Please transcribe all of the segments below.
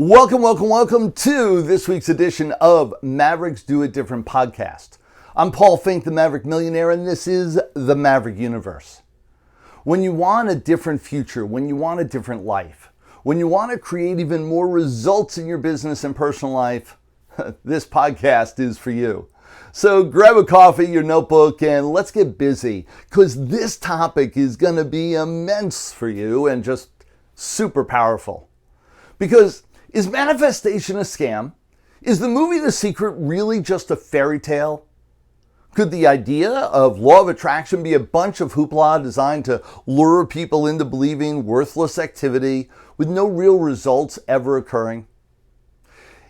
Welcome to this week's edition of Mavericks Do It Different podcast. I'm Paul Finck, the Maverick Millionaire, and this is the Maverick Universe. When you want a different future, when you want a different life, when you want to create even more results in your business and personal life, this podcast is for you. So grab a coffee, your notebook, and let's get busy, because this topic is going to be immense for you and just super powerful. Because is manifestation a scam? Is the movie The Secret really just a fairy tale? Could the idea of law of attraction be a bunch of hoopla designed to lure people into believing worthless activity with no real results ever occurring?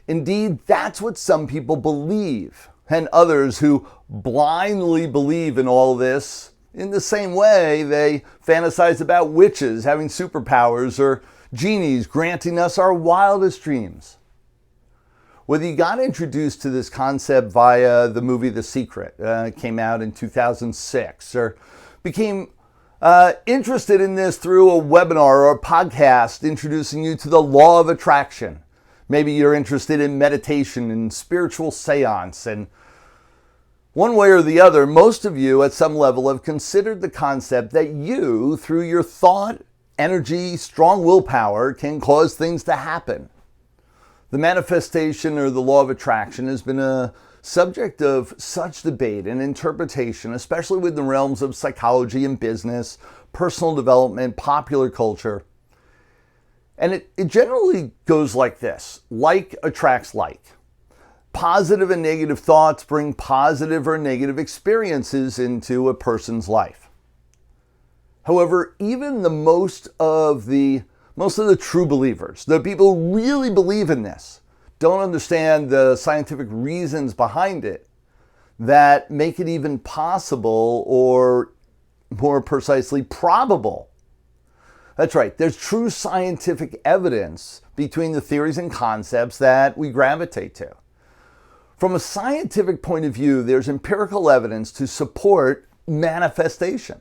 Indeed, that's what some people believe, and others who blindly believe in all this in the same way they fantasize about witches having superpowers or genies granting us our wildest dreams. Whether you got introduced to this concept via the movie The Secret, came out in 2006, or became interested in this through a webinar or a podcast introducing you to the law of attraction. Maybe you're interested in meditation and spiritual seance, and one way or the other, most of you at some level have considered the concept that you, through your thought, energy, strong willpower, can cause things to happen. The manifestation or the law of attraction has been a subject of such debate and interpretation, especially within the realms of psychology and business, personal development, popular culture. And it generally goes like this: like attracts like. Positive and negative thoughts bring positive or negative experiences into a person's life. However, even the most of the true believers, the people who really believe in this, don't understand the scientific reasons behind it that make it even possible, or more precisely, probable. That's right, there's true scientific evidence between the theories and concepts that we gravitate to. From a scientific point of view, there's empirical evidence to support manifestation.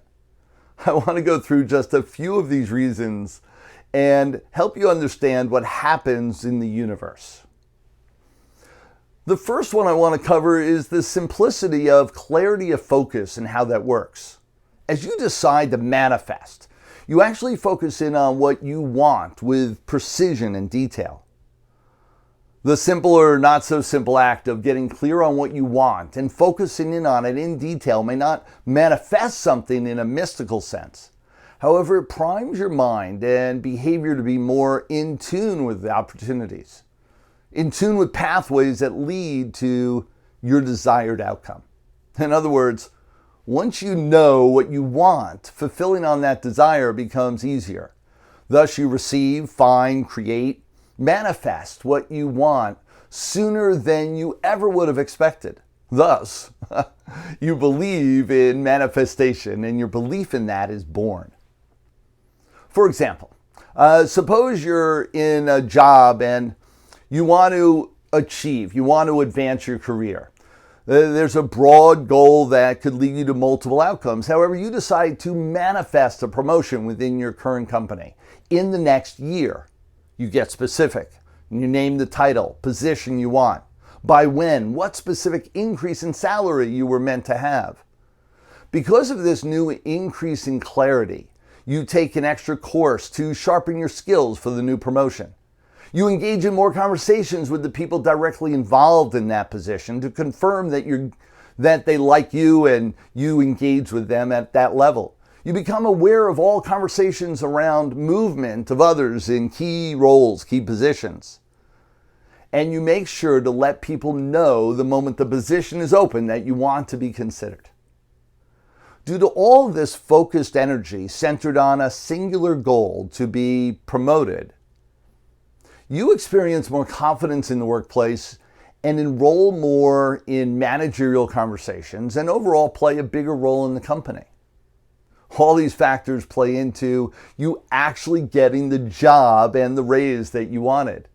I want to go through just a few of these reasons and help you understand what happens in the universe. The first one I want to cover is the simplicity of clarity of focus and how that works. As you decide to manifest, you actually focus in on what you want with precision and detail. The simple or not so simple act of getting clear on what you want and focusing in on it in detail may not manifest something in a mystical sense. However, it primes your mind and behavior to be more in tune with the opportunities, in tune with pathways that lead to your desired outcome. In other words, once you know what you want, fulfilling on that desire becomes easier. Thus, you receive, find, create, manifest what you want sooner than you ever would have expected. Thus, you believe in manifestation, and your belief in that is born. For example, suppose you're in a job and you want to achieve, you want to advance your career. There's a broad goal that could lead you to multiple outcomes. However, you decide to manifest a promotion within your current company in the next year. You get specific. You name the title, position you want, by when, what specific increase in salary you were meant to have. Because of this new increase in clarity, you take an extra course to sharpen your skills for the new promotion. You engage in more conversations with the people directly involved in that position to confirm that they like you and you engage with them at that level. You become aware of all conversations around movement of others in key roles, key positions. And you make sure to let people know the moment the position is open that you want to be considered. Due to all this focused energy centered on a singular goal to be promoted, you experience more confidence in the workplace and enroll more in managerial conversations and overall play a bigger role in the company. All these factors play into you actually getting the job and the raise that you wanted.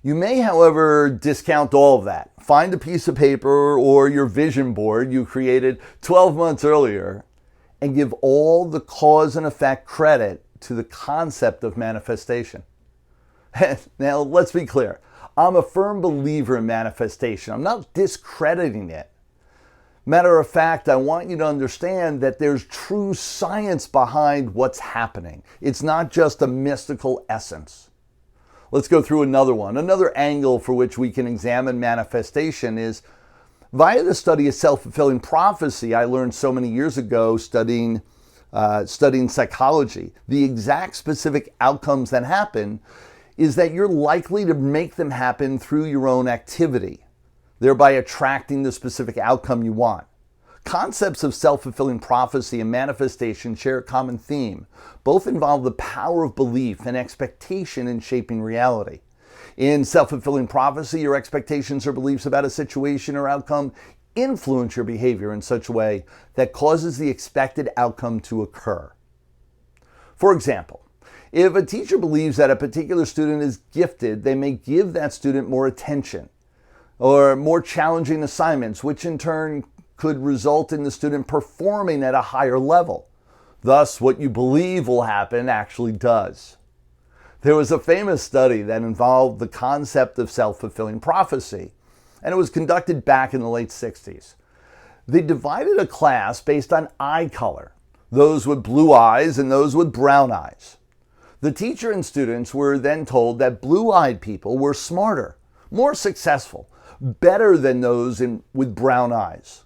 You may, however, discount all of that. Find a piece of paper or your vision board you created 12 months earlier and give all the cause and effect credit to the concept of manifestation. Now, let's be clear. I'm a firm believer in manifestation. I'm not discrediting it. Matter of fact, I want you to understand that there's true science behind what's happening. It's not just a mystical essence. Let's go through another one. Another angle for which we can examine manifestation is via the study of self-fulfilling prophecy. I learned so many years ago studying psychology. The exact specific outcomes that happen is that you're likely to make them happen through your own activity, thereby attracting the specific outcome you want. Concepts of self-fulfilling prophecy and manifestation share a common theme. Both involve the power of belief and expectation in shaping reality. In self-fulfilling prophecy, your expectations or beliefs about a situation or outcome influence your behavior in such a way that causes the expected outcome to occur. For example, if a teacher believes that a particular student is gifted, they may give that student more attention or more challenging assignments, which in turn could result in the student performing at a higher level. Thus, what you believe will happen actually does. There was a famous study that involved the concept of self-fulfilling prophecy, and it was conducted back in the late 60s. They divided a class based on eye color, those with blue eyes and those with brown eyes. The teacher and students were then told that blue-eyed people were smarter, more successful, better than those with brown eyes.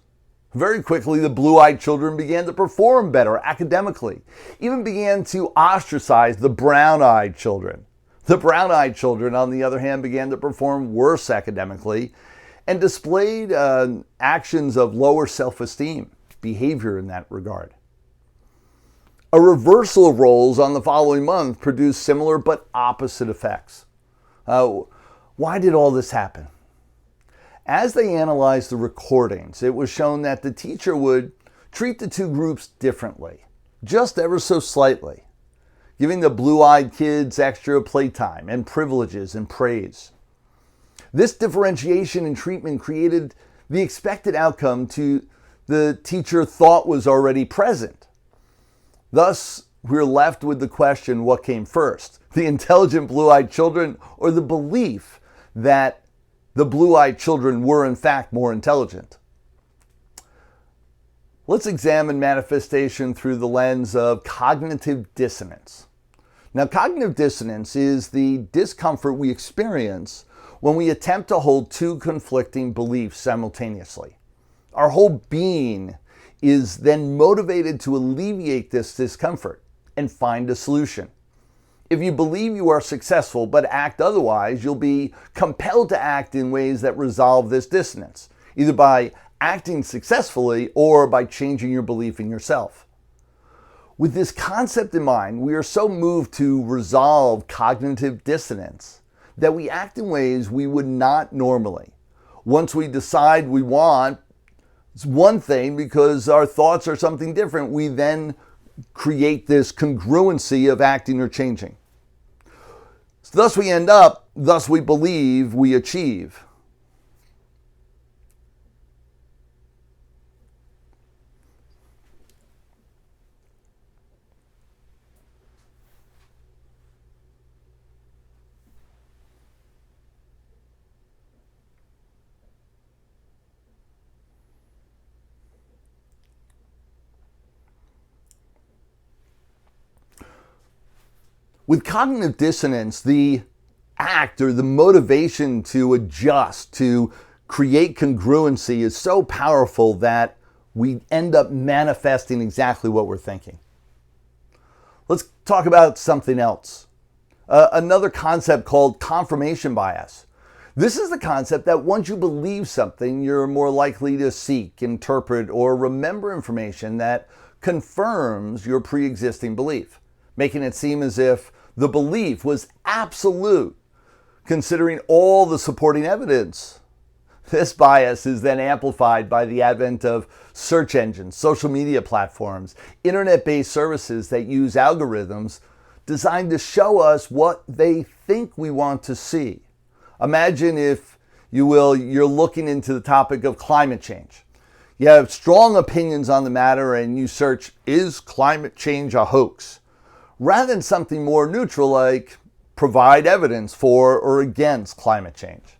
Very quickly, the blue-eyed children began to perform better academically, even began to ostracize the brown-eyed children. The brown-eyed children, on the other hand, began to perform worse academically and displayed actions of lower self-esteem, behavior in that regard. A reversal of roles on the following month produced similar but opposite effects. Why did all this happen? As they analyzed the recordings, it was shown that the teacher would treat the two groups differently, just ever so slightly, giving the blue-eyed kids extra playtime and privileges and praise. This differentiation in treatment created the expected outcome the teacher thought was already present. Thus, we're left with the question, what came first? The intelligent blue-eyed children or the belief that the blue-eyed children were in fact more intelligent? Let's examine manifestation through the lens of cognitive dissonance. Now, cognitive dissonance is the discomfort we experience when we attempt to hold two conflicting beliefs simultaneously. Our whole being is then motivated to alleviate this discomfort and find a solution. If you believe you are successful but act otherwise, you'll be compelled to act in ways that resolve this dissonance, either by acting successfully or by changing your belief in yourself. With this concept in mind, we are so moved to resolve cognitive dissonance that we act in ways we would not normally. Once we decide we want one thing because our thoughts are something different, we then create this congruency of acting or changing. So thus we end up, thus we believe, we achieve. With cognitive dissonance, the act or the motivation to adjust, to create congruency is so powerful that we end up manifesting exactly what we're thinking. Let's talk about something else. Another concept called confirmation bias. This is the concept that once you believe something, you're more likely to seek, interpret, or remember information that confirms your pre-existing belief, making it seem as if the belief was absolute, considering all the supporting evidence. This bias is then amplified by the advent of search engines, social media platforms, internet-based services that use algorithms designed to show us what they think we want to see. Imagine, if you will, you're looking into the topic of climate change. You have strong opinions on the matter and you search, is climate change a hoax? Rather than something more neutral like provide evidence for or against climate change.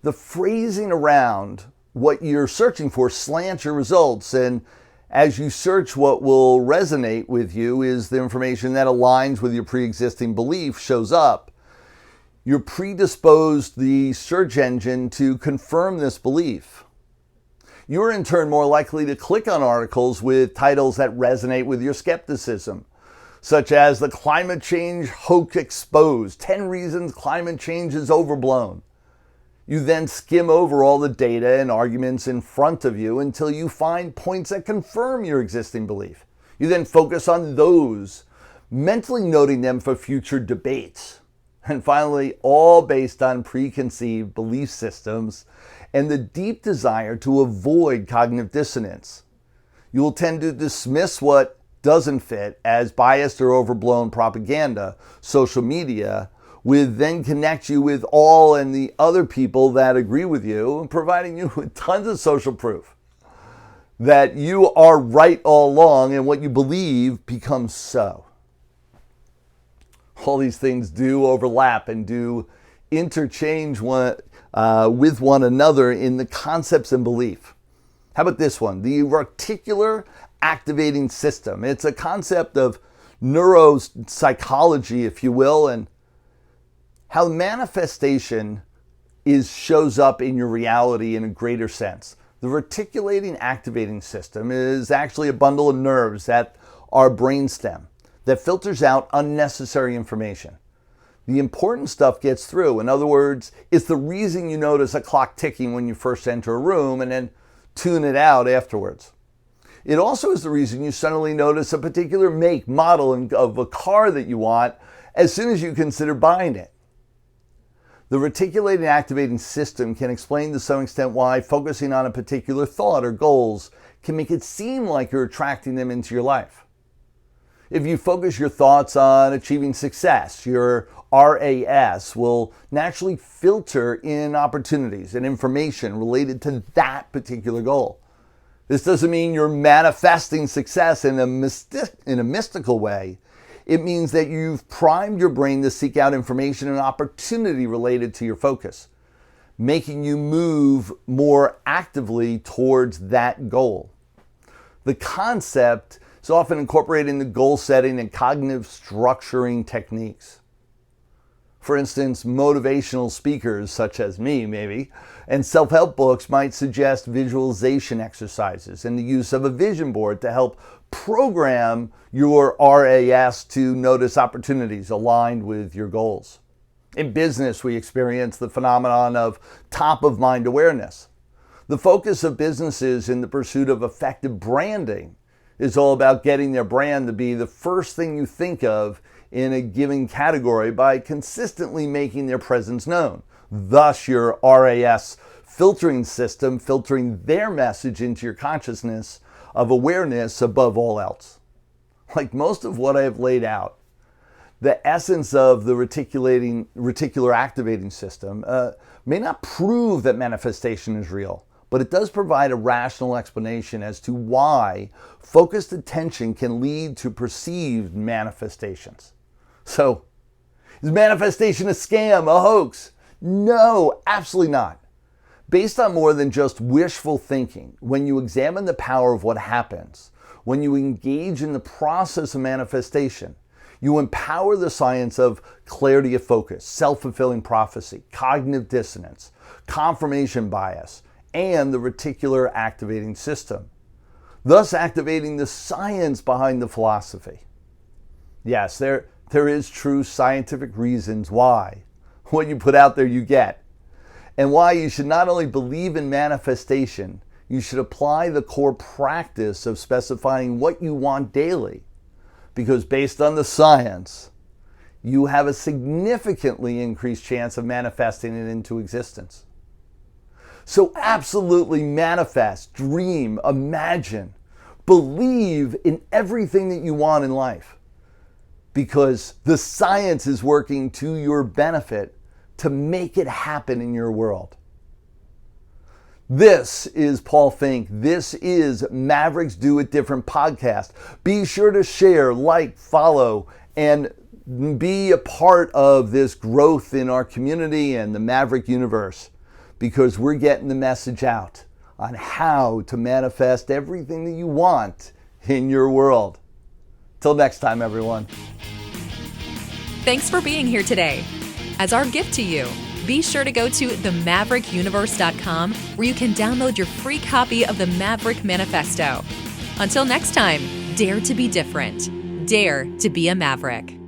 The phrasing around what you're searching for slants your results, and as you search, what will resonate with you is the information that aligns with your pre-existing belief shows up. You're predisposed the search engine to confirm this belief. You're in turn more likely to click on articles with titles that resonate with your skepticism, such as "The Climate Change Hoax Exposed, 10 Reasons Climate Change is Overblown." You then skim over all the data and arguments in front of you until you find points that confirm your existing belief. You then focus on those, mentally noting them for future debates. And finally, all based on preconceived belief systems and the deep desire to avoid cognitive dissonance. You will tend to dismiss what doesn't fit as biased or overblown propaganda, social media, with then connect you with all and the other people that agree with you, providing you with tons of social proof that you are right all along and what you believe becomes so. All these things do overlap and do interchange with one another in the concepts and belief. How about this one? The reticular activating system. It's a concept of neuropsychology, if you will, and how manifestation shows up in your reality in a greater sense. The reticulating activating system is actually a bundle of nerves at our brainstem that filters out unnecessary information. The important stuff gets through. In other words, it's the reason you notice a clock ticking when you first enter a room and then tune it out afterwards. It also is the reason you suddenly notice a particular make, model of a car that you want as soon as you consider buying it. The reticulating activating system can explain to some extent why focusing on a particular thought or goals can make it seem like you're attracting them into your life. If you focus your thoughts on achieving success, your RAS will naturally filter in opportunities and information related to that particular goal. This doesn't mean you're manifesting success in a mystical way. It means that you've primed your brain to seek out information and opportunity related to your focus, making you move more actively towards that goal. The concept is often incorporated in the goal setting and cognitive structuring techniques. For instance, motivational speakers such as me, maybe, and self-help books might suggest visualization exercises and the use of a vision board to help program your RAS to notice opportunities aligned with your goals. In business, we experience the phenomenon of top-of-mind awareness. The focus of businesses in the pursuit of effective branding is all about getting their brand to be the first thing you think of in a given category by consistently making their presence known. Thus, your RAS filtering system filtering their message into your consciousness of awareness above all else. Like most of what I have laid out, the essence of the reticular activating system may not prove that manifestation is real, but it does provide a rational explanation as to why focused attention can lead to perceived manifestations. So, is manifestation a scam, a hoax? No, absolutely not. Based on more than just wishful thinking, when you examine the power of what happens, when you engage in the process of manifestation, you empower the science of clarity of focus, self-fulfilling prophecy, cognitive dissonance, confirmation bias, and the reticular activating system, thus activating the science behind the philosophy. Yes, there is true scientific reasons why what you put out there you get, and why you should not only believe in manifestation, you should apply the core practice of specifying what you want daily, because based on the science, you have a significantly increased chance of manifesting it into existence. So absolutely manifest, dream, imagine, believe in everything that you want in life, because the science is working to your benefit to make it happen in your world. This is Paul Finck. This is Mavericks Do It Different podcast. Be sure to share, like, follow, and be a part of this growth in our community and the Maverick universe, because we're getting the message out on how to manifest everything that you want in your world. Till next time, everyone. Thanks for being here today. As our gift to you, be sure to go to themaverickuniverse.com where you can download your free copy of the Maverick Manifesto. Until next time, dare to be different. Dare to be a Maverick.